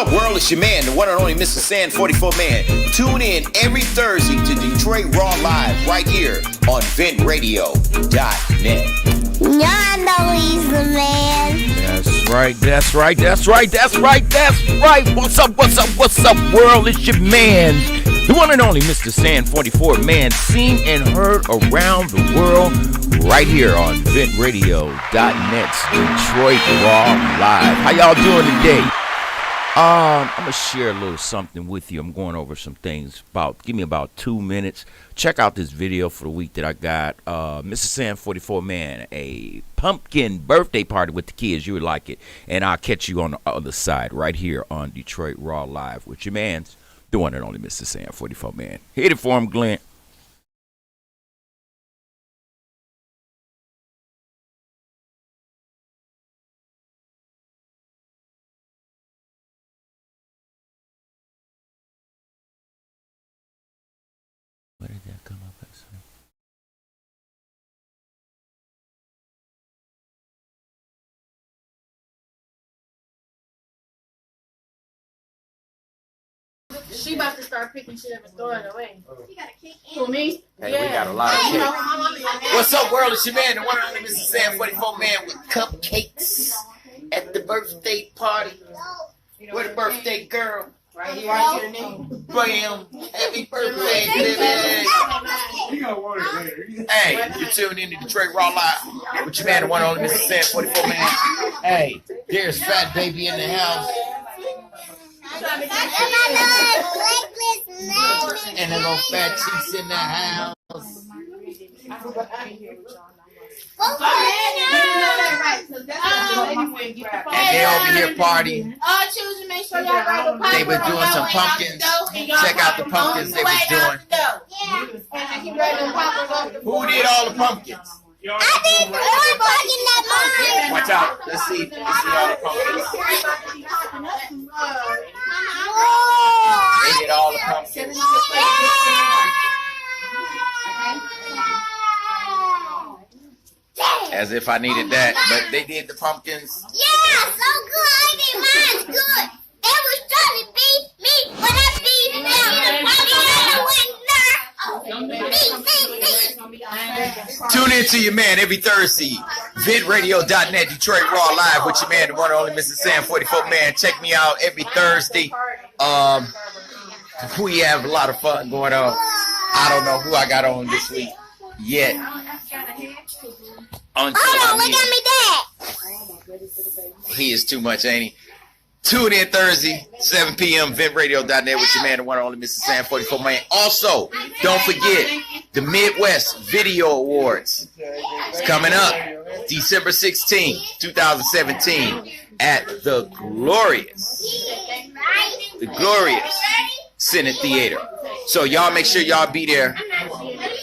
up, world? It's your man, the one and only Mr. Sand 44 Man. Tune in every Thursday to Detroit Raw Live right here on ventradio.net. Y'all know he's the man. That's right. What's up, world? It's your man, the one and only Mr. Sand 44 Man, seen and heard around the world right here on ventradio.net's Detroit Raw Live. How y'all doing today? I'm gonna share a little something with you. I'm going over some things. Give me about 2 minutes. Check out this video for the week that I got. Mr. Sam 44 Man, a pumpkin birthday party with the kids. You would like it, and I'll catch you on the other side right here on Detroit Raw Live with your man, the one and only Mr. Sam 44 Man. Hit it for him, Glenn. Where did that come up as? She about to start picking shit up and throwing it away. She got a kick in. For me? Hey, yeah. We got a lot of cake. What's up, world? It's your man, the one and only Mr. Sam 44 Man with cupcakes at the birthday party. Where the birthday girl? Right here, right here. Bam! Happy birthday, baby! Hey, you tuned in to Detroit Raw Live with your man, the one and only Mr. Sam 44 Man. Hey, there's Fat Baby in the house. And the little fat cheeks in the house. And they over here partying. They were doing some pumpkins. Check out the pumpkins they was doing. Who did all the pumpkins? I did the pumpkin that mine. Watch out. Let's see all the pumpkins. They did all the pumpkins. As if I needed that, but they did the pumpkins. Yeah, so good. I did mine good. They was trying to beat me, but I beat them. Tune in to your man every Thursday. ventradio.net, Detroit Raw Live with your man, the one and only Mr. Sam 44 Man. Check me out every Thursday. We have a lot of fun going on. I don't know who I got on this week yet. Hold on, look at me, Dad. He is too much, ain't he? Tune in Thursday, 7 p.m., ventradio.net with your man, the one and only Mr. Sam 44 Man. Also, don't forget the Midwest Video Awards. It's coming up December 16, 2017 at the glorious Senate Theater. So y'all make sure y'all be there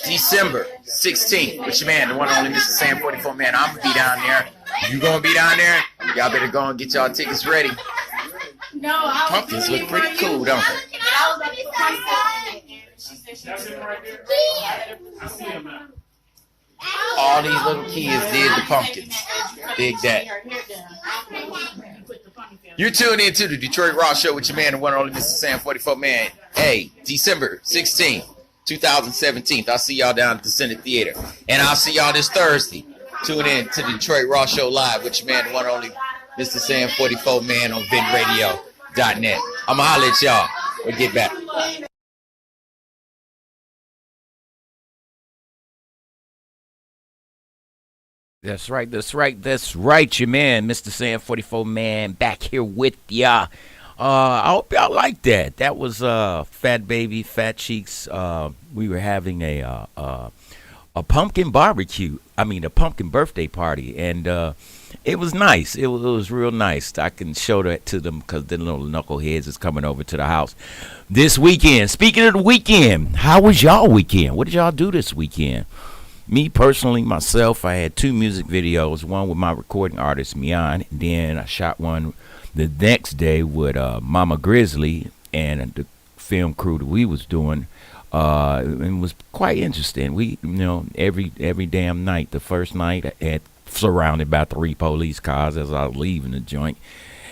December 16th with your man, the one and only Mr. Sam 44 Man. I'm going to be down there. You going to be down there? Y'all better go and get y'all tickets ready. Pumpkins look pretty cool, don't they? All these little kids did the pumpkins. Dig that. You're tuned in to the Detroit Raw Show with your man, the one and only Mr. Sam 44 Man. Hey, December 16th, 2017. I'll see y'all down at the Senate Theater. And I'll see y'all this Thursday. Tune in to the Detroit Raw Show Live with your man, the one and only Mr. Sam 44 Man on ventradio.net. I'm going to holler at y'all. We'll get back. That's right, your man, Mr. Sam 44 Man, back here with ya. I hope y'all like that. That was Fat Baby, Fat Cheeks. We were having a pumpkin barbecue. I mean, a pumpkin birthday party, and it was nice. It was real nice. I can show that to them because the little knuckleheads is coming over to the house this weekend. Speaking of the weekend, how was y'all weekend? What did y'all do this weekend? Me personally, myself, I had 2 music videos, one with my recording artist, Mian, and then I shot one the next day with Mama Grizzly and the film crew that we was doing. It was quite interesting. We, every damn night, the first night, I had surrounded by 3 police cars as I was leaving the joint.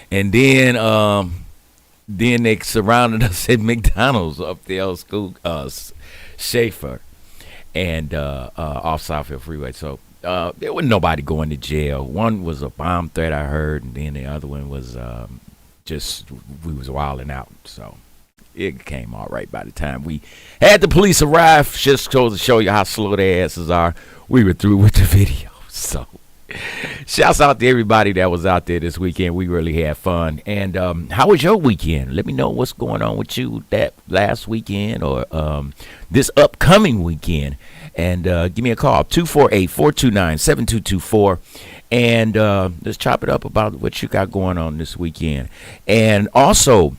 And then Then they surrounded us at McDonald's up the old school Schaefer and off Southfield Freeway. So there wasn't nobody going to jail. One was a bomb threat I heard, and then the other one was just we was wilding out. So it came all right by the time we had the police arrive. Just to show you how slow their asses are. We were through with the video. So shouts out to everybody that was out there this weekend. We really had fun. And how was your weekend? Let me know what's going on with you that last weekend or this upcoming weekend. And give me a call, 248-429-7224. And let's chop it up about what you got going on this weekend. And also,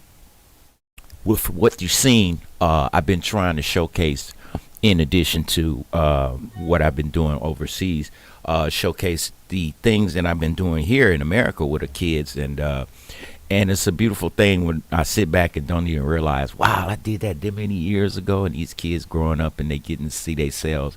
with what you've seen, I've been trying to showcase, in addition to what I've been doing overseas, showcase the things that I've been doing here in America with the kids. And it's a beautiful thing when I sit back and don't even realize, wow, I did that many years ago. And these kids growing up and they getting to see themselves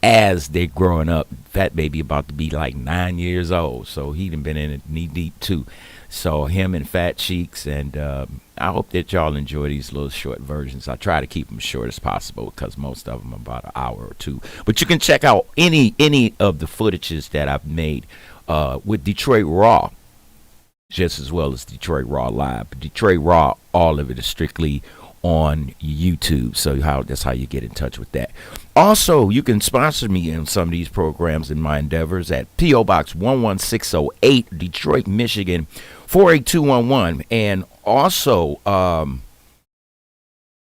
as they're growing up. Fat Baby about to be like 9 years old. So he done been in it knee deep too. So him and Fat Cheeks, and I hope that y'all enjoy these little short versions. I try to keep them short as possible because most of them are about an hour or two. But you can check out any of the footages that I've made with Detroit Raw, just as well as Detroit Raw Live. But Detroit Raw, all of it is strictly on YouTube. So that's how you get in touch with that. Also, you can sponsor me in some of these programs in my endeavors at P.O. Box 11608, Detroit, Michigan, 48211. And also,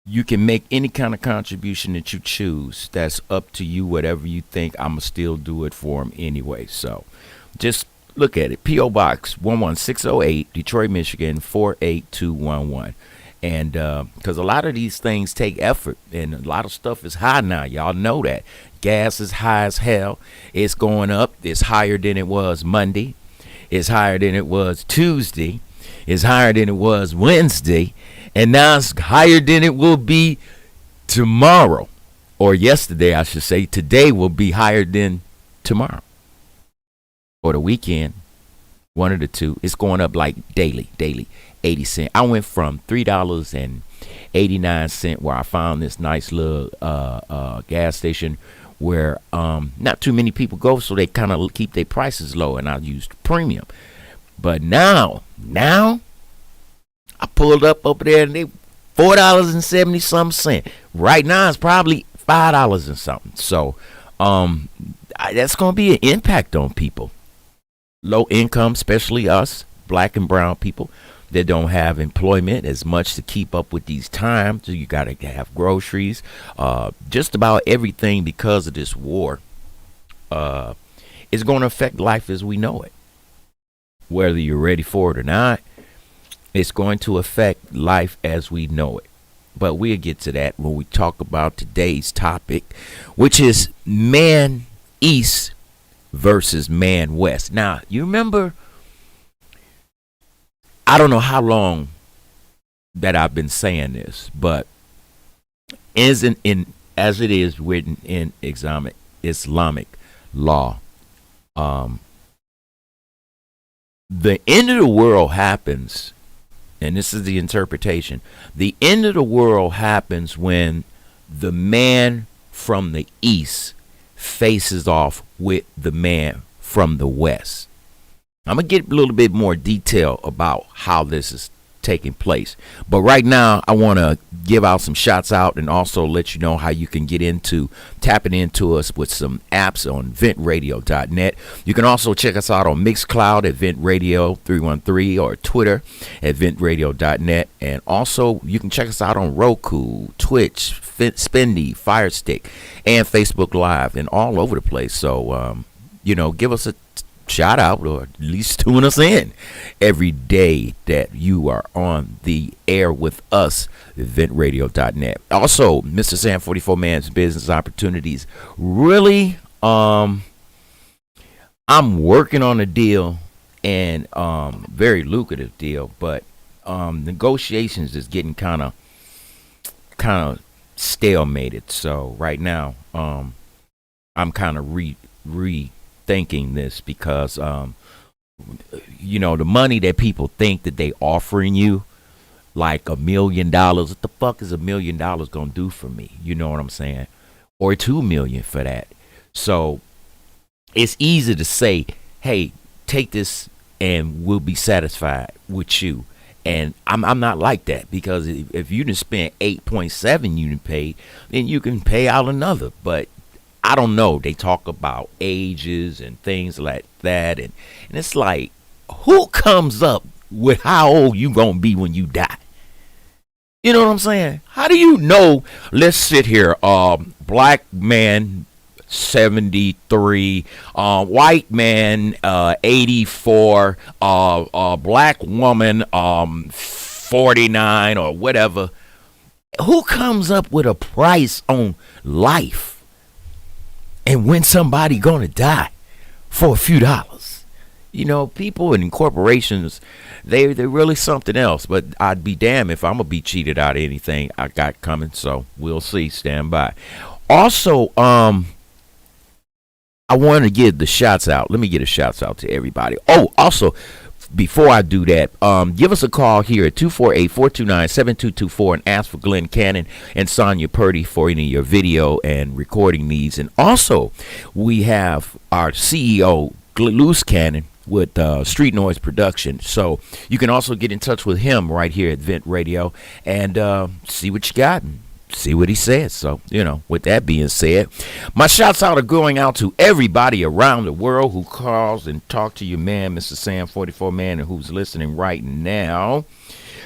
you can make any kind of contribution that you choose. That's up to you, whatever you think. I'm going to still do it for them anyway. So just look at it. P.O. Box 11608, Detroit, Michigan, 48211. And because a lot of these things take effort, and a lot of stuff is high now. Y'all know that. Gas is high as hell. It's going up. It's higher than it was Monday. It's higher than it was Tuesday. It's higher than it was Wednesday. And now it's higher than it will be tomorrow. Or yesterday, I should say. Today will be higher than tomorrow. Or the weekend. One of the two. It's going up like daily. 80 cents. I went from $3.89 where I found this nice little gas station where not too many people go, so they kind of keep their prices low, and I used premium. But now I pulled up over there and they $4.70 something. Right now it's probably $5 and something. So that's gonna be an impact on people. Low income, especially us, black and brown people that don't have employment as much to keep up with these times. So you got to have groceries, just about everything because of this war. Is going to affect life as we know it. Whether you're ready for it or not, it's going to affect life as we know it. But we'll get to that when we talk about today's topic, which is man east versus man west. Now, you remember, I don't know how long that I've been saying this, but as it is written in Islamic law, the end of the world happens, and this is the interpretation. The end of the world happens when the man from the east faces off with the man from the west. I'm going to get a little bit more detail about how this is taking place. But right now, I want to give out some shots out and also let you know how you can get into tapping into us with some apps on ventradio.net. You can also check us out on Mixcloud at ventradio313 or Twitter at ventradio.net. And also, you can check us out on Roku, Twitch, Spendy, Firestick, and Facebook Live, and all over the place. So, give us a shout out, or at least tune us in every day that you are on the air with us at ventradio.net. Also, Mr. Sam 44 Man's Business Opportunities. Really, I'm working on a deal, and very lucrative deal, but negotiations is getting kind of stalemated. So right now, I'm kind of rethinking this because the money that people think that they offering you, like $1 million. What the fuck is $1 million gonna do for me? You know what I'm saying? Or 2 million for that. So it's easy to say, hey, take this and we'll be satisfied with you. And I'm not like that, because if you didn't spend 8.7 you didn't pay, then you can pay out another. But I don't know. They talk about ages and things like that, and it's like, who comes up with how old you gonna be when you die? You know what I'm saying? How do you know? Let's sit here. Black man 73, white man 84, black woman 49 or whatever. Who comes up with a price on life and when somebody gonna die for a few dollars? You know, people and corporations, they're really something else. But I'd be damned if I'm gonna be cheated out of anything I got coming. So we'll see. Stand by. Also, I want to give the shouts out. Let me get a shouts out to everybody. Oh, also, before I do that, give us a call here at 248-429-7224 and ask for Glenn Cannon and Sonia Purdy for any of your video and recording needs. And also, we have our CEO, Luce Cannon, with Street Noise Production. So you can also get in touch with him right here at Vent Radio and see what you got and see what he says. So, you know, with that being said, my shouts out are going out to everybody around the world who calls and talk to your man, Mr. Sam 44 Man, and who's listening right now.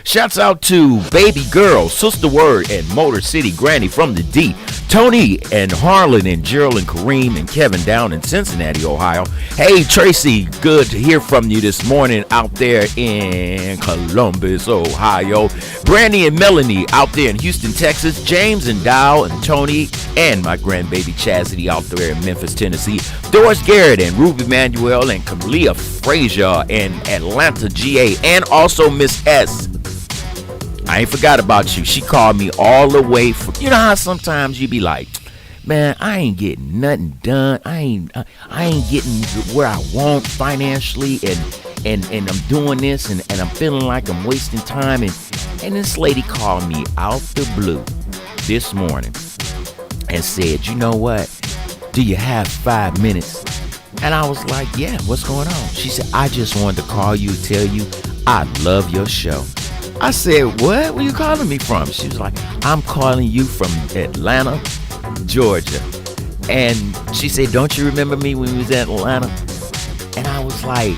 Shouts out to Baby Girl, Sister Word, and Motor City Granny from the D. Tony and Harlan and Gerald and Kareem and Kevin down in Cincinnati, Ohio. Hey, Tracy, good to hear from you this morning out there in Columbus, Ohio. Brandy and Melanie out there in Houston, Texas. James and Dow and Tony and my grandbaby Chastity out there in Memphis, Tennessee. Doris Garrett and Ruby Manuel and Kalia Frazier in Atlanta, GA. And also Miss S. I ain't forgot about you. She called me all the way from, you know how sometimes you be like, man, I ain't getting nothing done. I ain't getting where I want financially, and I'm doing this and I'm feeling like I'm wasting time. And this lady called me out the blue this morning and said, you know what? Do you have 5 minutes? And I was like, yeah, what's going on? She said, I just wanted to call you, tell you I love your show. I said, what? Where you calling me from? She was like, I'm calling you from Atlanta, Georgia. And she said, don't you remember me when we was at Atlanta? And I was like,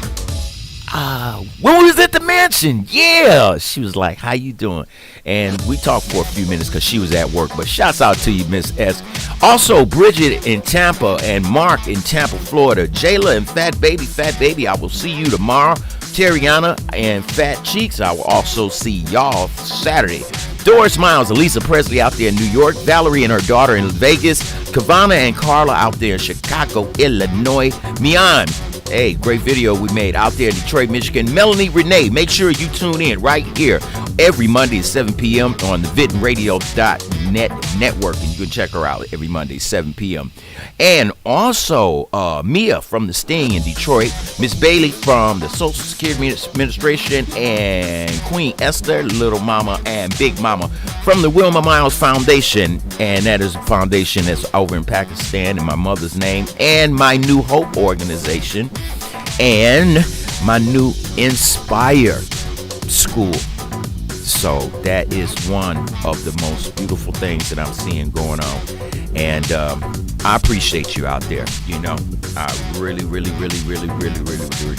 when we was at the mansion. Yeah. She was like, how you doing? And we talked for a few minutes because she was at work. But shouts out to you, Miss S. Also, Bridget in Tampa and Mark in Tampa, Florida. Jayla and Fat Baby, I will see you tomorrow. Terriana and Fat Cheeks, I will also see y'all Saturday. Doris Miles, Elisa Presley out there in New York. Valerie and her daughter in Vegas. Kavana and Carla out there in Chicago, Illinois. Mian, hey, great video we made out there in Detroit, Michigan. Melanie Renee, make sure you tune in right here every Monday at 7 p.m. on the VittenRadio.net network, and you can check her out every Monday, 7 p.m. And also Mia from the Sting in Detroit, Miss Bailey from the Social Security Administration, and Queen Esther, Little Mama, and Big Mama from the Wilma Miles Foundation, and that is a foundation that's over in Pakistan in my mother's name, and my New Hope organization, and my new Inspire School. So that is one of the most beautiful things that I'm seeing going on. And I appreciate you out there. You know, I really do.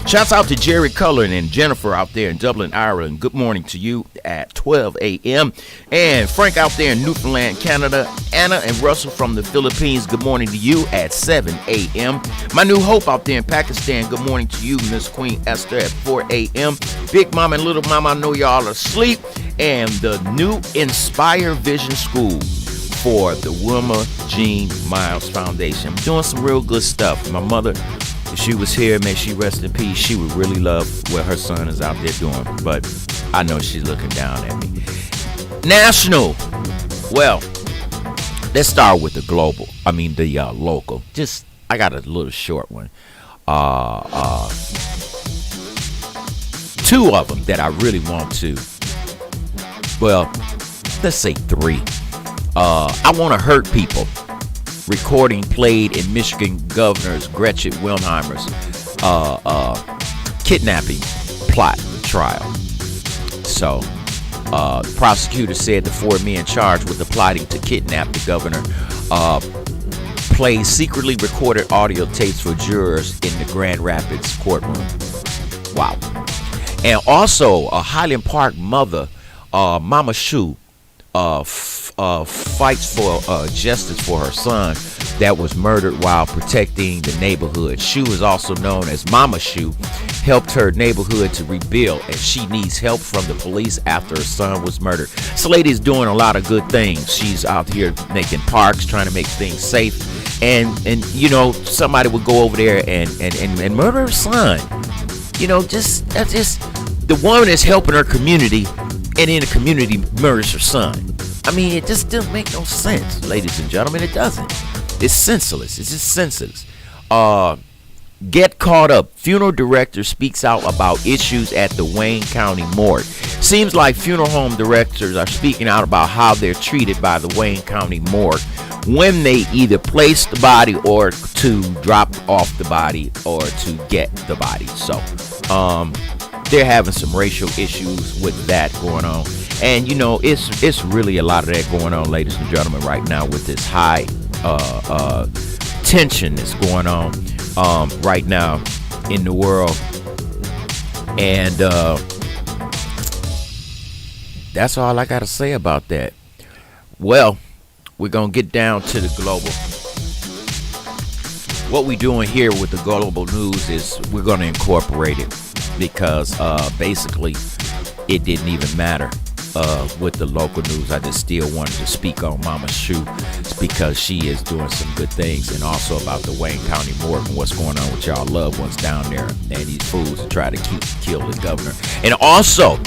Shouts out to Jerry Cullen and Jennifer out there in Dublin, Ireland. Good morning to you at 12 a.m. And Frank out there in Newfoundland, Canada. Anna and Russell from the Philippines. Good morning to you at 7 a.m. My New Hope out there in Pakistan. Good morning to you, Miss Queen Esther, at 4 a.m. Big Mama and Little Mama, I know y'all are asleep. And the new Inspire Vision School for the Wilma Jean Miles Foundation. I'm doing some real good stuff. My mother, if she was here, may she rest in peace, she would really love what her son is out there doing. But I know she's looking down at me. National. Well, let's start with the global. I mean the local. Just, I got a little short one. Two of them that I really want to Well, let's say 3. I Want to Hurt People. Recording played in Michigan Governor Gretchen Wilhelm's kidnapping plot trial. So, prosecutor said the 4 men charged with the plotting to kidnap the governor played secretly recorded audio tapes for jurors in the Grand Rapids courtroom. Wow. And also, a Highland Park mother, Mama Shu, fights for justice for her son that was murdered while protecting the neighborhood. Shu is also known as Mama Shu, helped her neighborhood to rebuild, and she needs help from the police after her son was murdered. This lady is doing a lot of good things. She's out here making parks, trying to make things safe, and you know, somebody would go over there and murder her son. You know, that's just the woman is helping her community, and then the community murders her son. I mean, it just doesn't make no sense, ladies and gentlemen. It doesn't. It's senseless. It's just senseless. Get caught up. Funeral director speaks out about issues at the Wayne County morgue. Seems like funeral home directors are speaking out about how they're treated by the Wayne County morgue when they either place the body or to drop off the body or to get the body. So, they're having some racial issues with that going on. And, you know, it's really a lot of that going on, ladies and gentlemen, right now with this high tension that's going on right now in the world. And that's all I got to say about that. Well, we're going to get down to the global. What we're doing here with the global news is we're going to incorporate it because basically it didn't even matter with the local news. I just still wanted to speak on Mama Shu because she is doing some good things, and also about the Wayne County morgue and what's going on with y'all loved ones down there and these fools that try to kill the governor. And also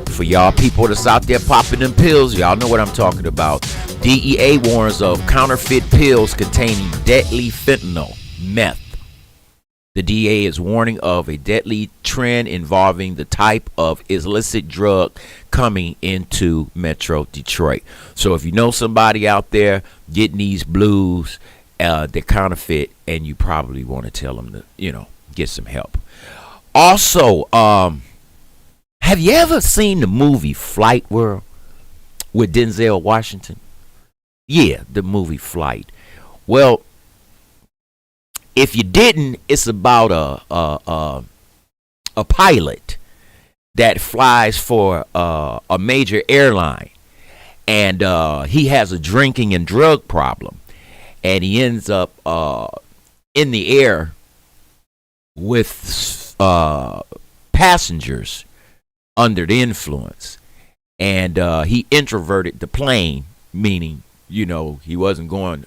for y'all people that's out there popping them pills, y'all know what I'm talking about. DEA warns of counterfeit pills containing deadly fentanyl, meth. The DEA is warning of a deadly trend involving the type of illicit drug coming into Metro Detroit. So if you know somebody out there getting these blues, they're counterfeit, and you probably want to tell them to, you know, get some help. Also, have you ever seen the movie Flight World with Denzel Washington? Yeah, the movie Flight. Well, if you didn't, it's about a pilot that flies for a major airline, and he has a drinking and drug problem, and he ends up in the air with passengers under the influence, and he introverted the plane, meaning, you know, he wasn't going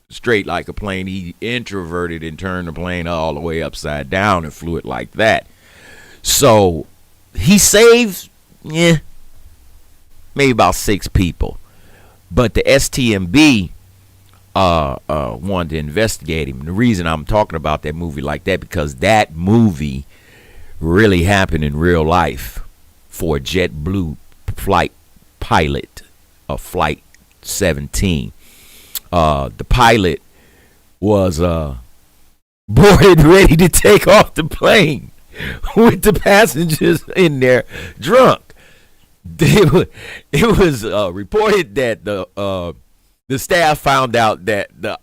straight like a plane. He introverted and turned the plane all the way upside down and flew it like that. So he saved maybe about 6 people, but the STMB wanted to investigate him. And the reason I'm talking about that movie like that, because that movie really happened in real life for a JetBlue flight pilot of Flight 17. The pilot was boarded, ready to take off the plane with the passengers in there drunk. It was reported that the staff found out that the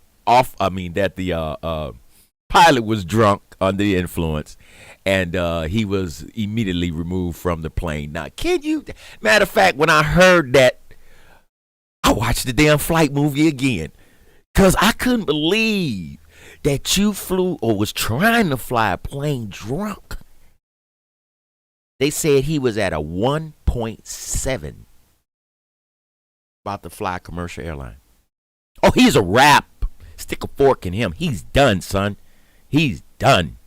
pilot was drunk under the influence, and he was immediately removed from the plane. Now, kid you? Matter of fact, when I heard that, I watched the damn Flight movie again. Because I couldn't believe that you flew or was trying to fly a plane drunk. They said he was at a 1.7 about to fly a commercial airline. Oh, he's a wrap. Stick a fork in him. He's done, son. He's done.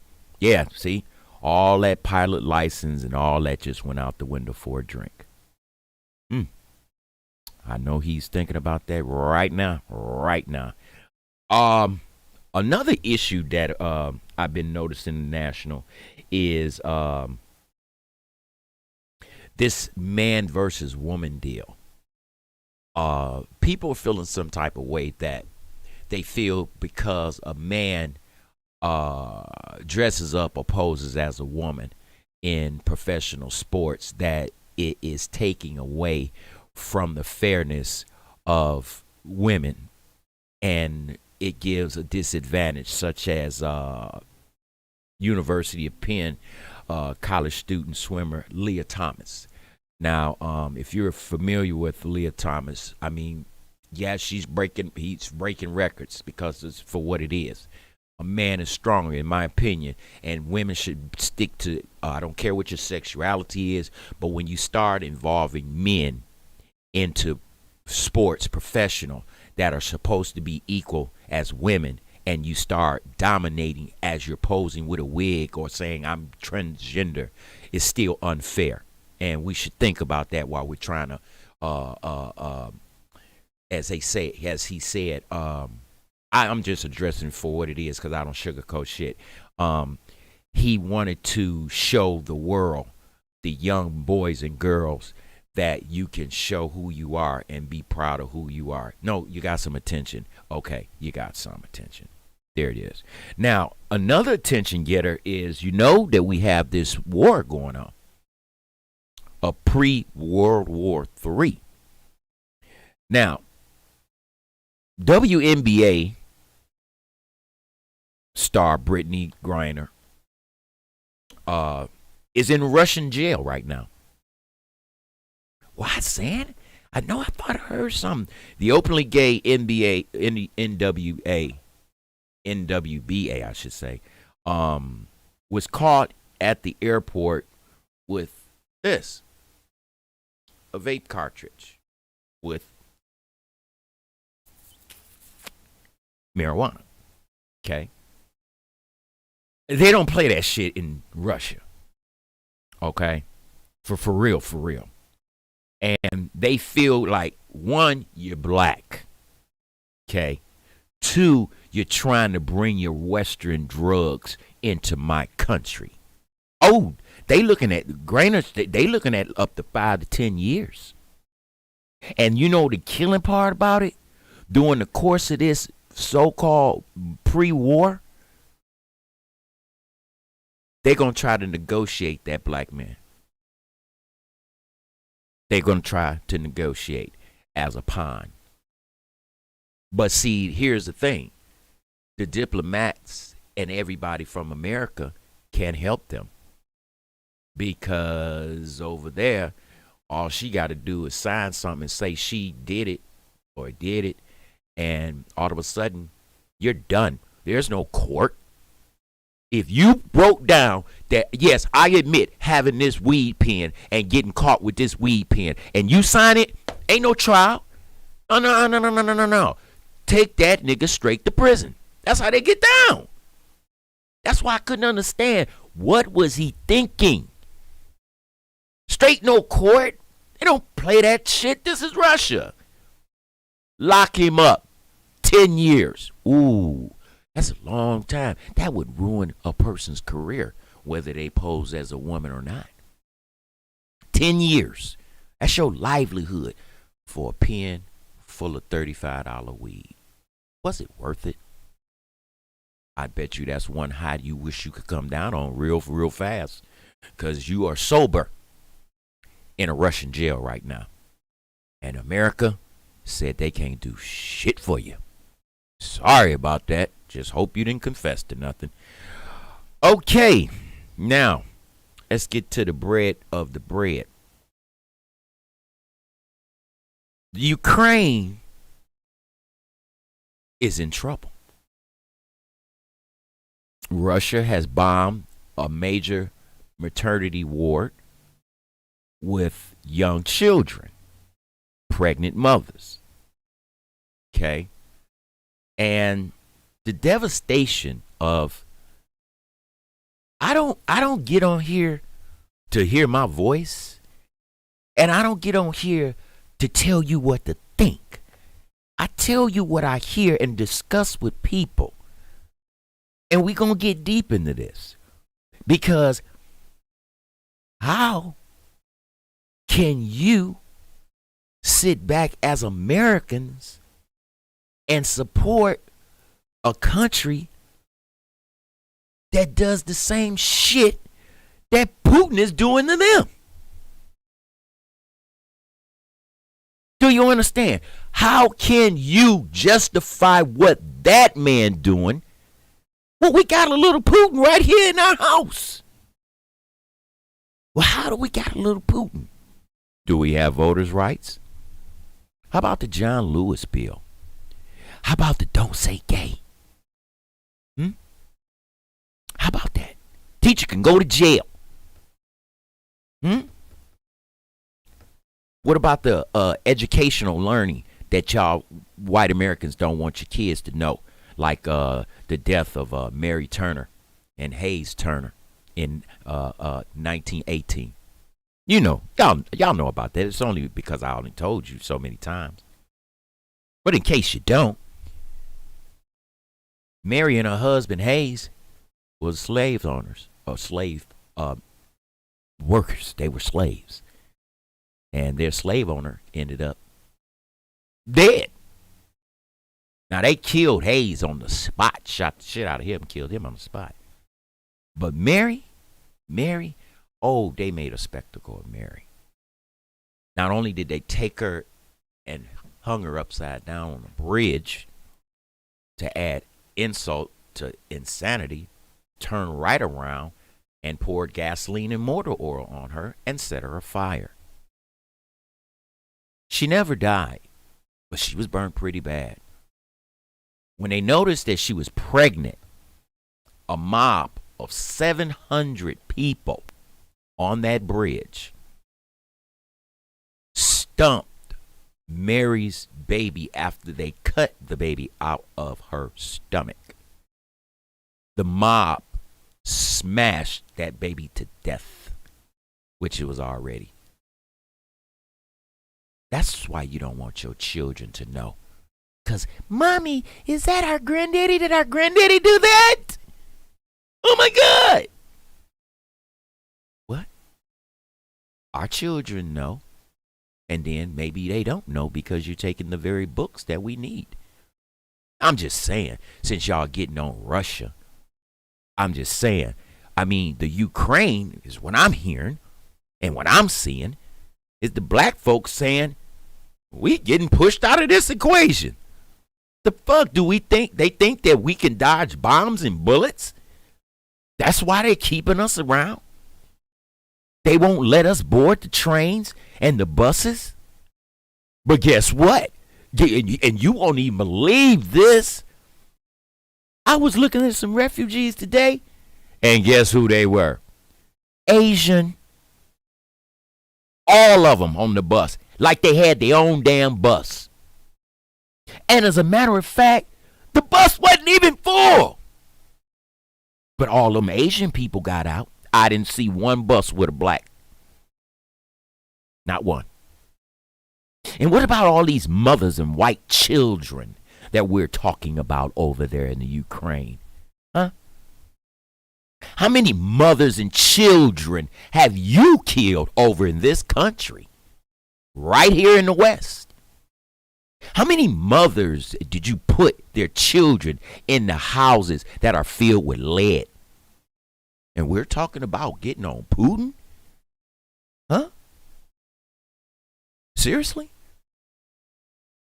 Yeah, see? All that pilot license and all that just went out the window for a drink. I know he's thinking about that right now. Another issue that I've been noticing in the national is this man versus woman deal. People are feeling some type of way that they feel because a man dresses up or poses as a woman in professional sports that it is taking away from the fairness of women, and it gives a disadvantage, such as University of Penn college student swimmer Leah Thomas. Now, if you're familiar with Leah Thomas, I mean, yeah, he's breaking records because it's for what it is. A man is stronger, in my opinion, and women should stick to. I don't care what your sexuality is, but when you start involving men into sports, professional, that are supposed to be equal as women, and you start dominating as you're posing with a wig or saying I'm transgender, it's still unfair. And we should think about that while we're trying to, as he said, I'm just addressing for what it is because I don't sugarcoat shit. He wanted to show the world, the young boys and girls, that you can show who you are and be proud of who you are. No, you got some attention. Okay, you got some attention. There it is. Now, another attention getter is, that we have this war going on. A pre-World War III. Now, WNBA star Brittany Griner is in Russian jail right now. What, Sam? I thought I heard something. The openly gay NWBA, I should say, was caught at the airport with this, a vape cartridge with marijuana. Okay. They don't play that shit in Russia. Okay. For real. And they feel like, one, you're black. Okay. Two, you're trying to bring your Western drugs into my country. Oh, they looking at Grainers, they looking at up to 5 to 10 years. And the killing part about it, during the course of this so-called pre-war, they're going to try to negotiate that black man. They're going to try to negotiate as a pawn. But see, here's the thing. The diplomats and everybody from America can't help them. Because over there, all she got to do is sign something and say she did it or did it. And all of a sudden, you're done. There's no court. If you broke down that, yes, I admit having this weed pen and getting caught with this weed pen, and you sign it, ain't no trial. No. Take that nigga straight to prison. That's how they get down. That's why I couldn't understand. What was he thinking? Straight no court. They don't play that shit. This is Russia. Lock him up. 10 years. Ooh. That's a long time. That would ruin a person's career, whether they pose as a woman or not. 10 years. That's your livelihood for a pen full of $35 weed. Was it worth it? I bet you that's one high you wish you could come down on real fast, because you are sober in a Russian jail right now. And America said they can't do shit for you. Sorry about that. Just hope you didn't confess to nothing. Okay, now let's get to the bread of the bread. Ukraine is in trouble. Russia has bombed a major maternity ward with young children, pregnant mothers. Okay? And the devastation of I don't get on here to hear my voice, and I don't get on here to tell you what to think. I tell you what I hear and discuss with people. And we're going to get deep into this. Because how can you sit back as Americans and support a country that does the same shit that Putin is doing to them? Do you understand? How can you justify what that man doing? Well, we got a little Putin right here in our house. Well, how do we got a little Putin? Do we have voters' rights? How about the John Lewis bill? How about the don't say gay? How about that? Teacher can go to jail. What about the educational learning that y'all white Americans don't want your kids to know? Like the death of Mary Turner and Hayes Turner in 1918. You know, y'all know about that. It's only because I only told you so many times. But in case you don't, Mary and her husband Hayes was slave owners or slave workers. They were slaves. And their slave owner ended up dead. Now, they killed Hayes on the spot, shot the shit out of him, killed him on the spot. But Mary, oh, they made a spectacle of Mary. Not only did they take her and hung her upside down on a bridge to add insult to insanity, turned right around and poured gasoline and motor oil on her and set her afire. She never died, but she was burned pretty bad. When they noticed that she was pregnant, a mob of 700 people on that bridge stumped Mary's baby after they cut the baby out of her stomach. The mob smashed that baby to death, which it was already. That's why you don't want your children to know. Because, Mommy, is that our granddaddy? Did our granddaddy do that? Oh, my God. What? Our children know. And then maybe they don't know because you're taking the very books that we need. I'm just saying, since y'all getting on Russia, I'm just saying, I mean, the Ukraine is what I'm hearing and what I'm seeing is the black folks saying, we getting pushed out of this equation. The fuck do we think? They think that we can dodge bombs and bullets? That's why they're keeping us around. They won't let us board the trains and the buses. But guess what? And you won't even believe this. I was looking at some refugees today, and guess who they were? Asian. All of them on the bus, like they had their own damn bus. And as a matter of fact, the bus wasn't even full. But all them Asian people got out. I didn't see one bus with a black. Not one. And what about all these mothers and white children that we're talking about over there in the Ukraine? Huh? How many mothers and children have you killed over in this country? Right here in the West. How many mothers did you put their children in the houses that are filled with lead? And we're talking about getting on Putin? Huh? Seriously?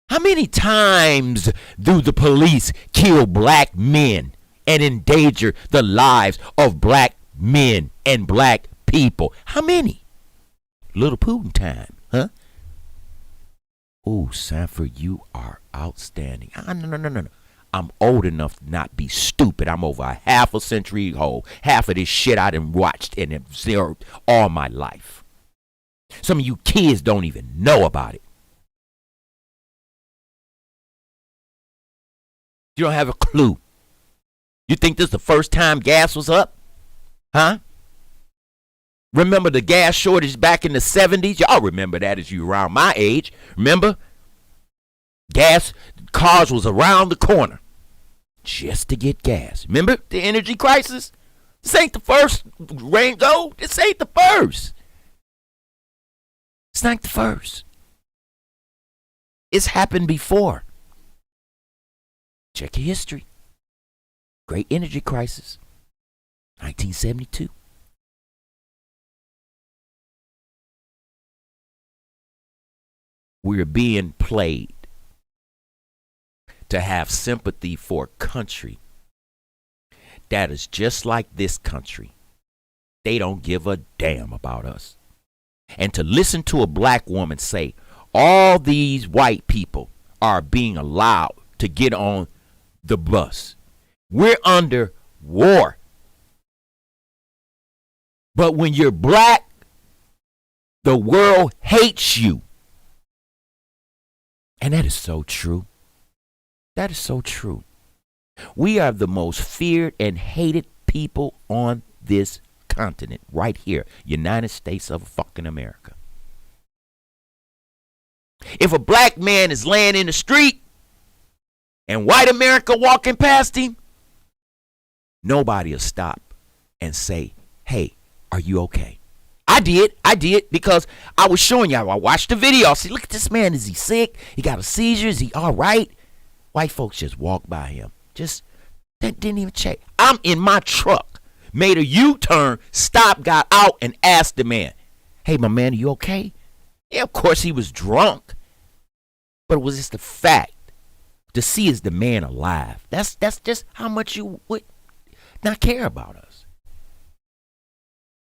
How many times do the police kill black men and endanger the lives of black men and black people? How many? Little Putin time, huh? Oh, Sanford, you are outstanding. No. I'm old enough to not be stupid. I'm over a half a century old. Half of this shit I done watched and observed all my life. Some of you kids don't even know about it. You don't have a clue. You think this is the first time gas was up? Huh? Remember the gas shortage back in the 70s? Y'all remember that as you around my age. Remember? Gas, cars was around the corner just to get gas. Remember the energy crisis? This ain't the first rain go. This ain't the first. It's not the first. It's happened before. Check your history. Great energy crisis, 1972. We're being played to have sympathy for a country that is just like this country. They don't give a damn about us. And to listen to a black woman say all these white people are being allowed to get on the bus. We're under war. But when you're black, the world hates you. And that is so true. That is so true. We are the most feared and hated people on this continent right here, United States of fucking America. If a black man is laying in the street and white America walking past him, nobody will stop and say, hey, are you okay? I did because I was showing y'all. I watched the video. I said, look at this man. Is he sick? He got a seizure? Is he all right? White folks just walked by him. Just didn't even check. I'm in my truck. Made a U-turn, stopped, got out, and asked the man, hey, my man, are you okay? Yeah, of course he was drunk. But it was just the fact to see is the man alive. That's just how much you would not care about us.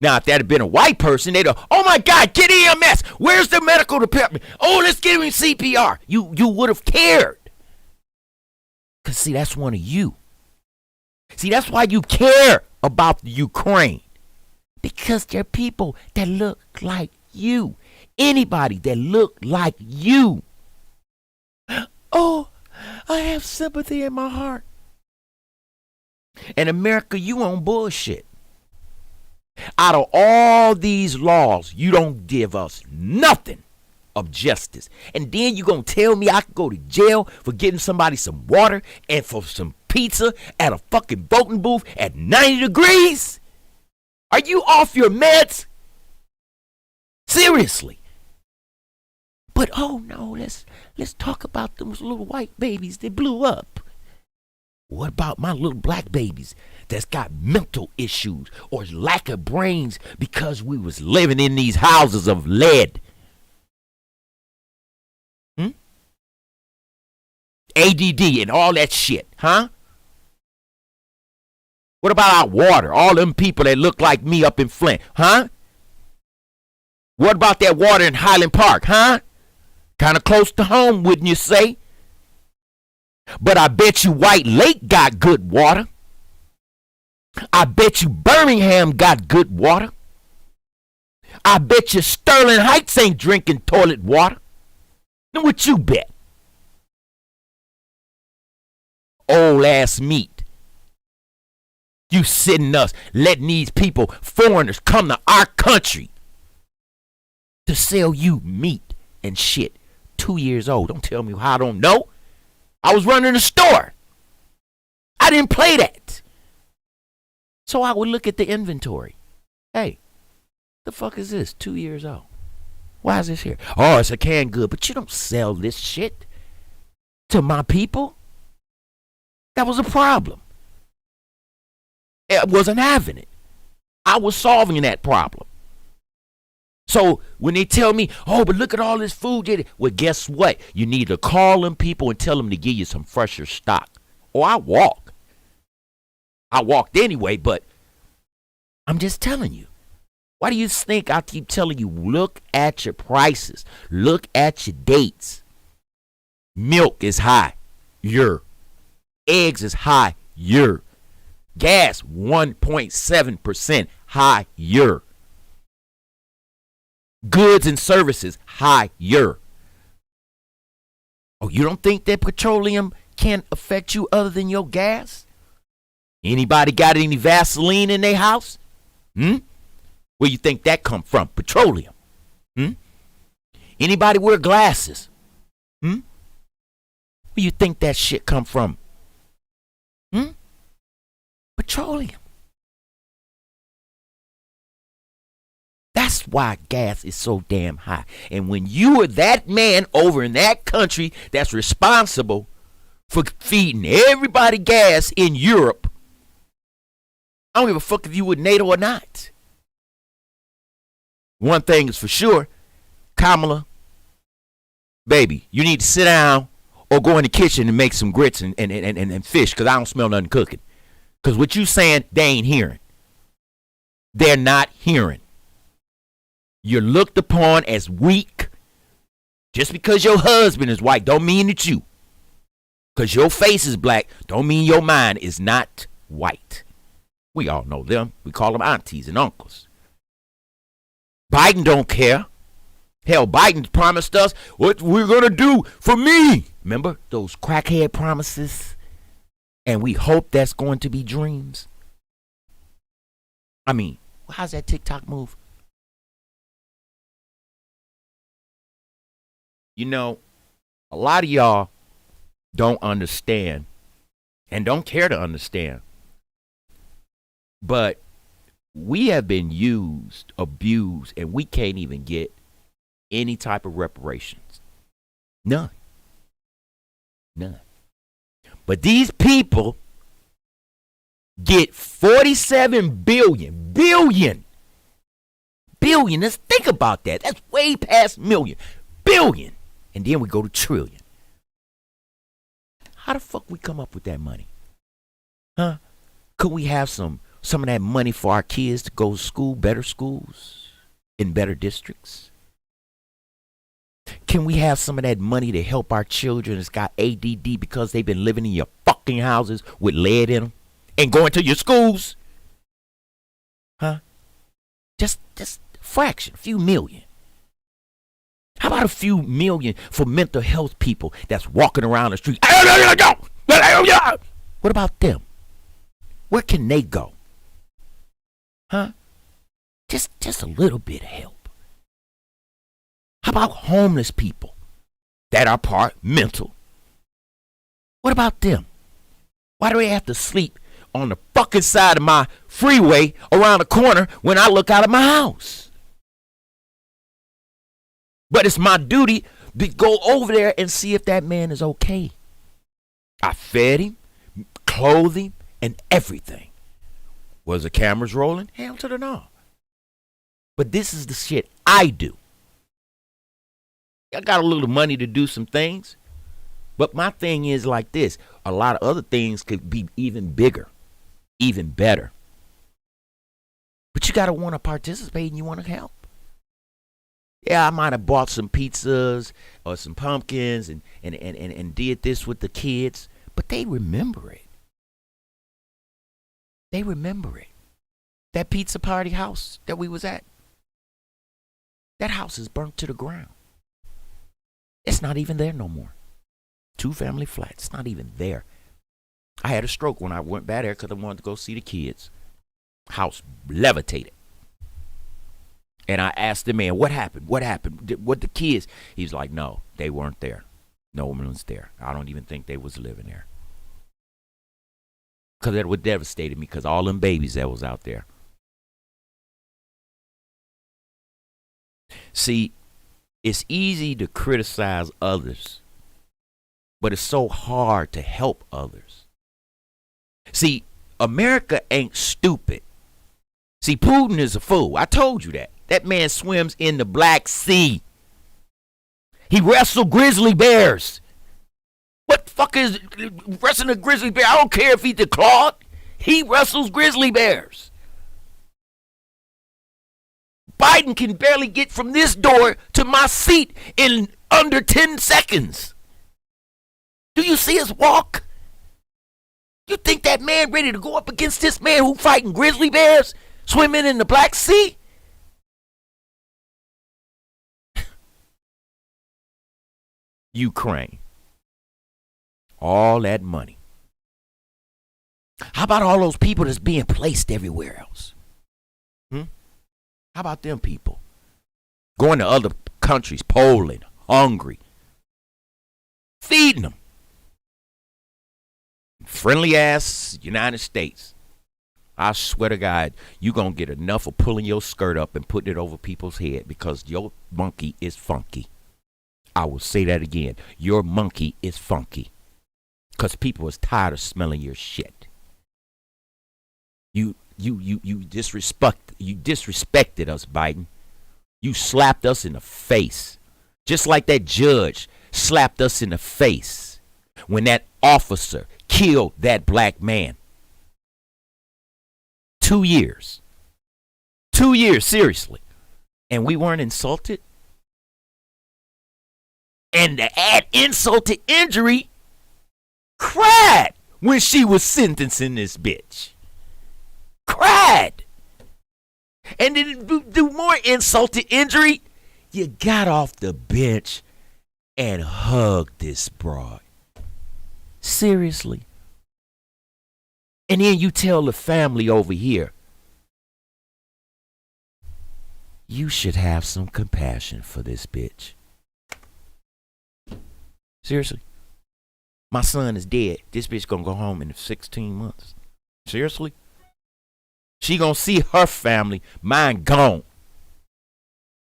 Now, if that had been a white person, they'd have, oh my God, get EMS. Where's the medical department? Oh, let's give him CPR. You would have cared. Because, see, that's one of you. See, that's why you care about the Ukraine. Because they're people that look like you. Anybody that look like you. Oh, I have sympathy in my heart. And America, you on bullshit. Out of all these laws, you don't give us nothing of justice. And then you gonna tell me I can go to jail for getting somebody some water and for some pizza at a fucking voting booth at 90 degrees? Are you off your meds? Seriously. But oh no, let's talk about those little white babies that blew up. What about my little black babies that's got mental issues or lack of brains because we was living in these houses of lead? ADD and all that shit, huh? What about our water? All them people that look like me up in Flint, huh? What about that water in Highland Park, huh? Kind of close to home, wouldn't you say? But I bet you White Lake got good water. I bet you Birmingham got good water. I bet you Sterling Heights ain't drinking toilet water. Then what you bet? Old ass meat. You sitting us letting these people, foreigners, come to our country to sell you meat and shit. 2 years old. Don't tell me how I don't know. I was running a store. I didn't play that. So I would look at the inventory. Hey, the fuck is this? 2 years old. Why is this here? Oh, it's a canned good. But you don't sell this shit to my people. That was a problem. I wasn't having it. I was solving that problem. So when they tell me, oh, but look at all this food. Well, guess what? You need to call them people and tell them to give you some fresher stock. Or I walk. I walked anyway, but I'm just telling you. Why do you think I keep telling you, look at your prices. Look at your dates. Milk is high. Eggs is high. Gas 1.7% higher. Goods and services higher. Oh, you don't think that petroleum can affect you other than your gas? Anybody got any Vaseline in their house? Where you think that come from? Petroleum. Anybody wear glasses? Where you think that shit come from? Petroleum. That's That's why gas is so damn high. And when you are that man over in that country that's responsible for feeding everybody gas in Europe, I don't give a fuck if you with NATO or not. One thing is for sure, Kamala, baby, you need to sit down or go in the kitchen and make some grits and fish, because I don't smell nothing cooking. Because what you saying, they ain't hearing. They're not hearing. You're looked upon as weak. Just because your husband is white don't mean that you. Because your face is black don't mean your mind is not white. We all know them. We call them aunties and uncles. Biden don't care. Hell, Biden promised us what we're going to do for me. Remember those crackhead promises? And we hope that's going to be dreams. I mean, how's that TikTok move? You know, a lot of y'all don't understand and don't care to understand. But we have been used, abused, and we can't even get any type of reparations. None. None. But these people get 47 billion. Let's think about that. That's way past million. Billion. And then we go to trillion. How the fuck we come up with that money? Huh? Could we have some of that money for our kids to go to school, better schools, in better districts? Can we have some of that money to help our children that's got ADD because they've been living in your fucking houses with lead in them and going to your schools? Huh? Just a fraction, a few million. How about a few million for mental health people that's walking around the street? What about them? Where can they go? Huh? Just a little bit of help. How about homeless people that are part mental? What about them? Why do they have to sleep on the fucking side of my freeway around the corner when I look out of my house? But it's my duty to go over there and see if that man is okay. I fed him, clothed him, and everything. Was the cameras rolling? Hell to the no. But this is the shit I do. I got a little money to do some things. But my thing is like this. A lot of other things could be even bigger, even better. But you got to want to participate and you want to help. Yeah, I might have bought some pizzas or some pumpkins and did this with the kids. But they remember it. They remember it. That pizza party house that we was at. That house is burnt to the ground. It's not even there no more. 2-family flat. It's not even there. I had a stroke when I went back there because I wanted to go see the kids. House levitated. And I asked the man, what happened? What happened? What the kids? He's like, no, they weren't there. No one was there. I don't even think they was living there. Because that would devastate me because all them babies that was out there. See, it's easy to criticize others, but it's so hard to help others. See, America ain't stupid. See, Putin is a fool. I told you that. That man swims in the Black Sea. He wrestled grizzly bears. What the fuck is wrestling a grizzly bear? I don't care if he's declawed. He wrestles grizzly bears. Biden can barely get from this door to my seat in under 10 seconds. Do you see his walk? You think that man ready to go up against this man who fighting grizzly bears, swimming in the Black Sea? Ukraine. All that money. How about all those people that's being placed everywhere else? How about them people? Going to other countries, Poland, Hungary. Feeding them. Friendly ass United States. I swear to God, you going to get enough of pulling your skirt up and putting it over people's head because your monkey is funky. I will say that again. Your monkey is funky because people is tired of smelling your shit. You disrespected us, Biden. You slapped us in the face. Just like that judge slapped us in the face when that officer killed that black man. 2 years. 2 years, seriously. And we weren't insulted? And to add insult to injury, cried when she was sentencing this bitch. Cried. And then do more insult to injury, you got off the bench and hugged this broad. Seriously. And then you tell the family over here, you should have some compassion for this bitch. Seriously. My son is dead. This bitch gonna go home in 16 months. Seriously? She gonna see her family, mine gone.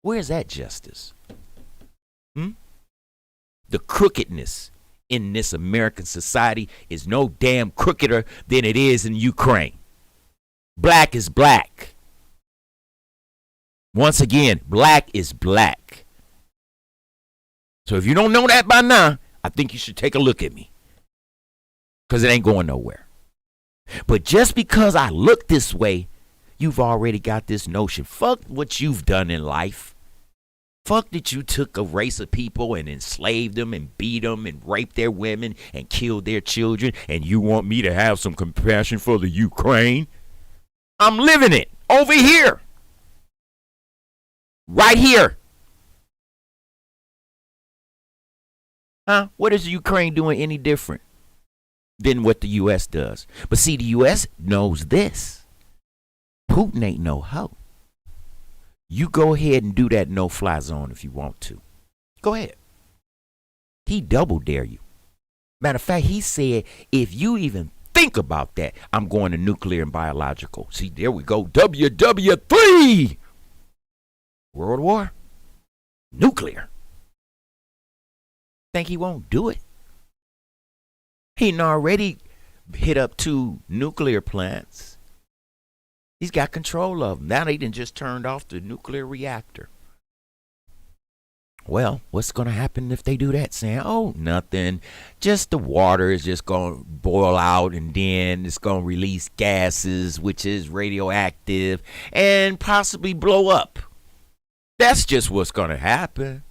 Where's that justice? The crookedness in this American society is no damn crookeder than it is in Ukraine. Black is black. Once again, black is black. So if you don't know that by now, I think you should take a look at me. Because it ain't going nowhere. But just because I look this way, you've already got this notion. Fuck what you've done in life. Fuck that you took a race of people and enslaved them and beat them and raped their women and killed their children, and you want me to have some compassion for the Ukraine? I'm living it over here. Right here. Huh? What is Ukraine doing any different than what the U.S. does? But see, the U.S. knows this. Putin ain't no hoe. You go ahead and do that no-fly zone if you want to. Go ahead. He double dare you. Matter of fact, he said, if you even think about that, I'm going to nuclear and biological. See, there we go. WW3. World War. Nuclear. Think he won't do it? He done already hit up 2 nuclear plants. He's got control of them. Now they done just turned off the nuclear reactor. Well, what's going to happen if they do that, Sam? Oh, nothing. Just the water is just going to boil out, and then it's going to release gases, which is radioactive, and possibly blow up. That's just what's going to happen.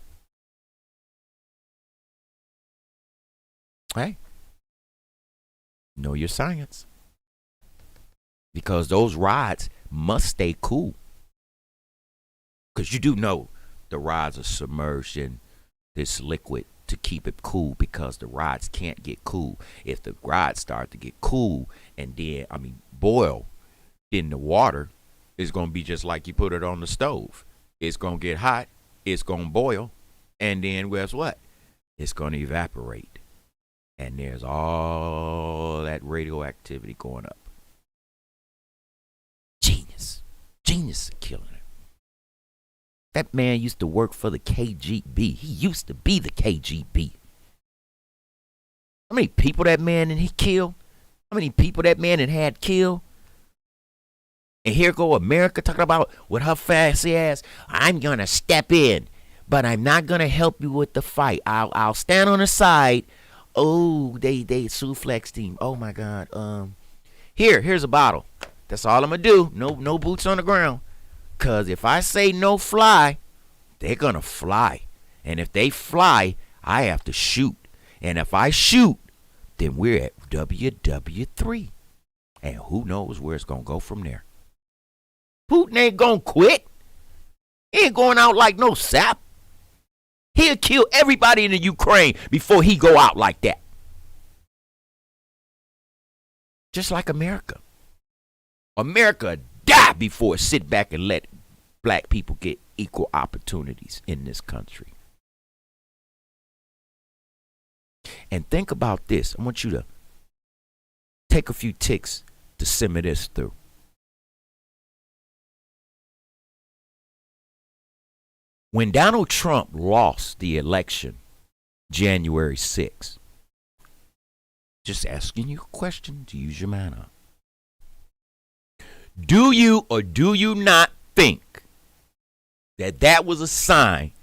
Hey, know your science. Because those rods must stay cool. Because you do know the rods are submerged in this liquid to keep it cool, because the rods can't get cool. If the rods start to get cool and then, boil in the water, it's going to be just like you put it on the stove. It's going to get hot, it's going to boil, and then guess what? It's going to evaporate. And there's all that radioactivity going up. Genius of killing it. That man used to work for the KGB. He used to be the KGB. How many people that man he killed? How many people that man had killed? And here go America talking about with her fancy ass, I'm going to step in, but I'm not going to help you with the fight. I'll stand on the side. Oh, they Suflex team. Oh my God. Here's a bottle. That's all I'm going to do. No boots on the ground. Because if I say no fly, they're going to fly. And if they fly, I have to shoot. And if I shoot, then we're at WW3. And who knows where it's going to go from there. Putin ain't going to quit. He ain't going out like no sap. He'll kill everybody in the Ukraine before he go out like that. Just like America. America die before sit back and let black people get equal opportunities in this country. And think about this. I want you to take a few ticks to simmer this through. When Donald Trump lost the election January 6th, just asking you a question to use your mind up. Do you or do you not think that that was a sign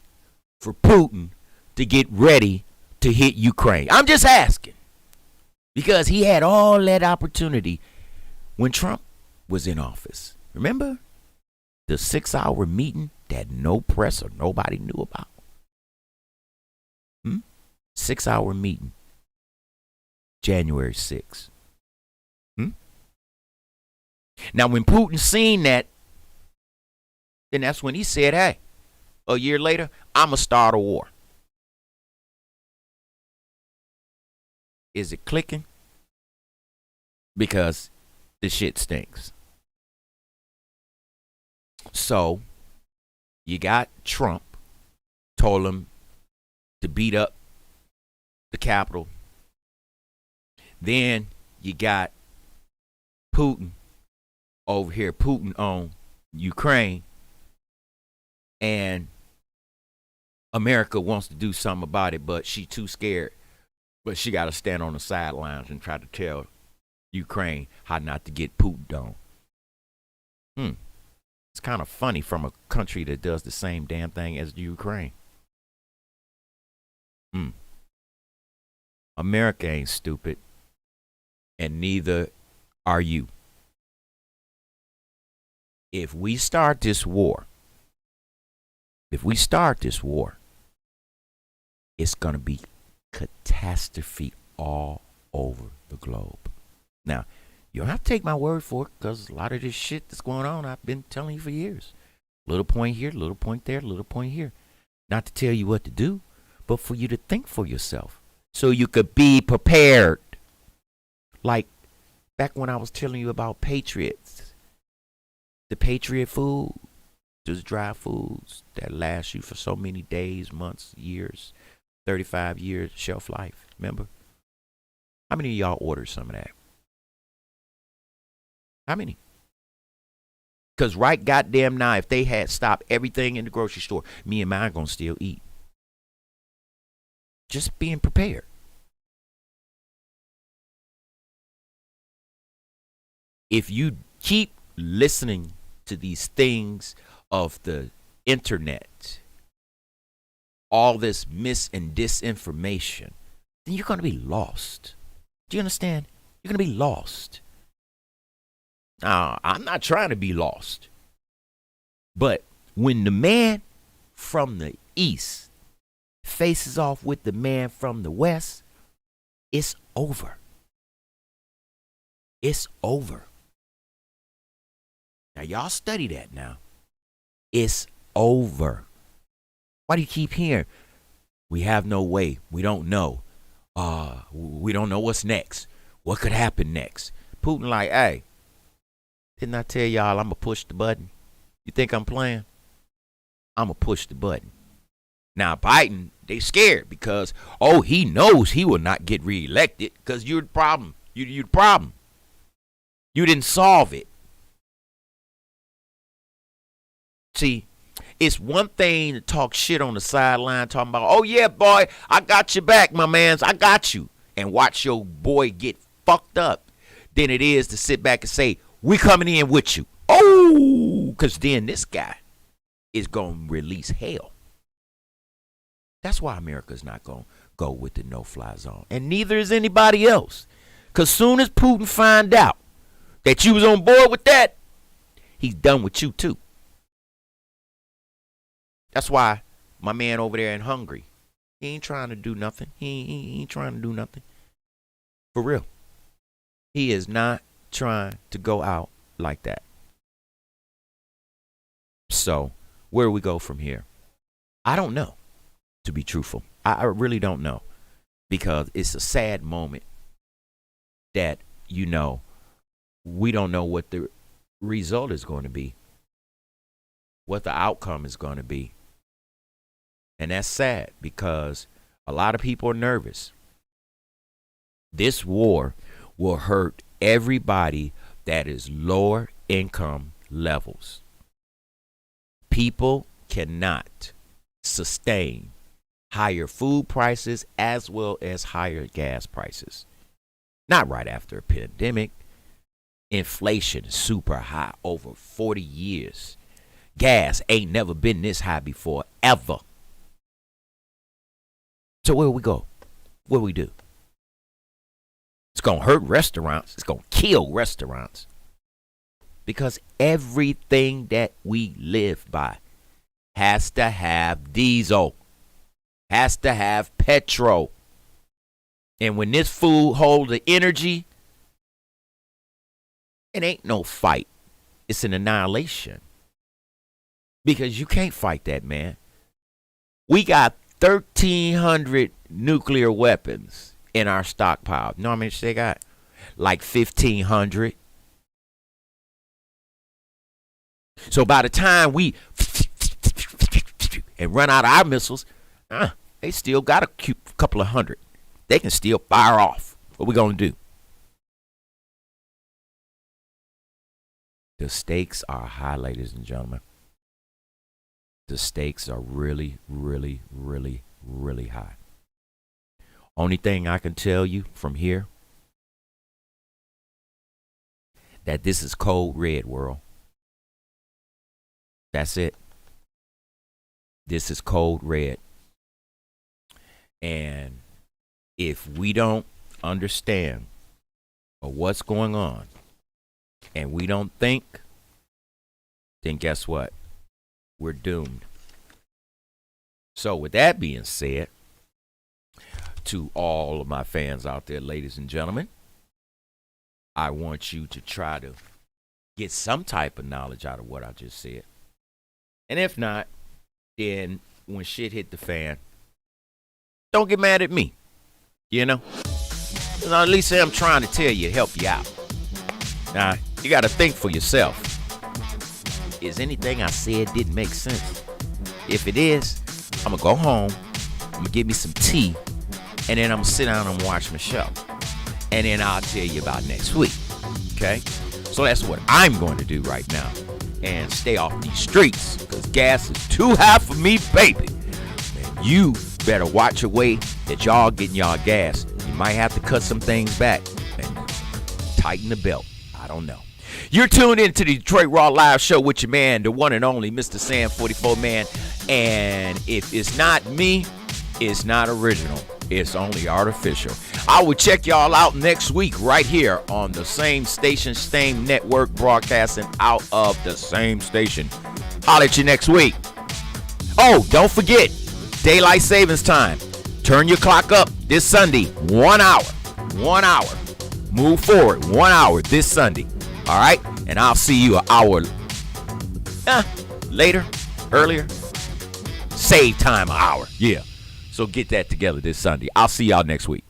for Putin to get ready to hit Ukraine? I'm just asking. Because he had all that opportunity when Trump was in office. Remember the 6-hour meeting that no press or nobody knew about? 6-hour meeting, January 6th. Now, when Putin seen that, then that's when he said, hey, a year later, I'm going to start a war. Is it clicking? Because the shit stinks. So, you got Trump, told him to beat up the Capitol. Then you got Putin over here, Putin on Ukraine. And America wants to do something about it, but she too scared. But she got to stand on the sidelines and try to tell Ukraine how not to get Putin on. It's kind of funny from a country that does the same damn thing as Ukraine. America ain't stupid, and neither are you. If we start this war, it's going to be catastrophe all over the globe. Now, you don't have to take my word for it, because a lot of this shit that's going on, I've been telling you for years. Little point here, little point there, little point here. Not to tell you what to do, but for you to think for yourself, so you could be prepared. Like back when I was telling you about Patriots. The Patriot food, those dry foods that last you for so many days, months, years, 35 years shelf life. Remember? How many of y'all ordered some of that? How many? Because right goddamn now, if they had stopped everything in the grocery store, me and mine gonna still eat. Just being prepared. If you keep listening to these things of the internet, all this mis and disinformation, then you're going to be lost. Do you understand? You're going to be lost. Now, I'm not trying to be lost. But when the man from the east faces off with the man from the west, it's over. It's over. Now, y'all study that now. It's over. Why do you keep hearing, we have no way, we don't know. We don't know what's next. What could happen next? Putin like, hey, didn't I tell y'all I'm going to push the button? You think I'm playing? I'm going to push the button. Now, Biden, they scared because, he knows he will not get reelected because you're the problem. You're the problem. You didn't solve it. See, it's one thing to talk shit on the sideline, talking about, oh, yeah, boy, I got your back, my mans, I got you, and watch your boy get fucked up, than it is to sit back and say, we coming in with you. Oh, because then this guy is going to release hell. That's why America's not going to go with the no-fly zone, and neither is anybody else. Because soon as Putin find out that you was on board with that, he's done with you too. That's why my man over there in Hungary, he ain't trying to do nothing. He ain't trying to do nothing. For real. He is not trying to go out like that. So, where do we go from here? I don't know, to be truthful. I really don't know. Because it's a sad moment that, we don't know what the result is going to be. What the outcome is going to be. And that's sad because a lot of people are nervous. This war will hurt everybody that is lower income levels. People cannot sustain higher food prices as well as higher gas prices. Not right after a pandemic. Inflation is super high over 40 years. Gas ain't never been this high before, ever. So where we go? What we do? It's going to hurt restaurants. It's going to kill restaurants. Because everything that we live by has to have diesel, has to have petrol. And when this food holds the energy, it ain't no fight. It's an annihilation. Because you can't fight that, man. We got 1,300 nuclear weapons in our stockpile. You know how many they got? Like 1,500. So by the time we and run out of our missiles, they still got a couple of hundred. They can still fire off. What we gonna do? The stakes are high, ladies and gentlemen. The stakes are really, really, really, really high. Only thing I can tell you from here, that this is cold red, world. That's it. This is cold red. And if we don't understand what's going on and we don't think, then guess what? We're doomed. So with that being said, to all of my fans out there, ladies and gentlemen, I want you to try to get some type of knowledge out of what I just said. And if not, then when shit hit the fan, don't get mad at me. You know? At least I'm trying to tell you, help you out. Now, you got to think for yourself. Is anything I said didn't make sense? If it is, I'm going to go home, I'm going to get me some tea, and then I'm going to sit down and watch my show. And then I'll tell you about next week. Okay? So that's what I'm going to do right now. And stay off these streets, because gas is too high for me, baby. And you better watch your way that y'all getting y'all gas. You might have to cut some things back and tighten the belt. I don't know. You're tuned into the Detroit Raw Live Show with your man, the one and only Mr. Sam 44 Man. And if it's not me, it's not original. It's only artificial. I will check y'all out next week right here on the same station, same network, broadcasting out of the same station. Holler at you next week. Oh, don't forget, daylight savings time. Turn your clock up this Sunday, 1 hour. 1 hour. Move forward 1 hour this Sunday. All right? And I'll see you an hour later, earlier. Save time an hour. Yeah. So get that together this Sunday. I'll see y'all next week.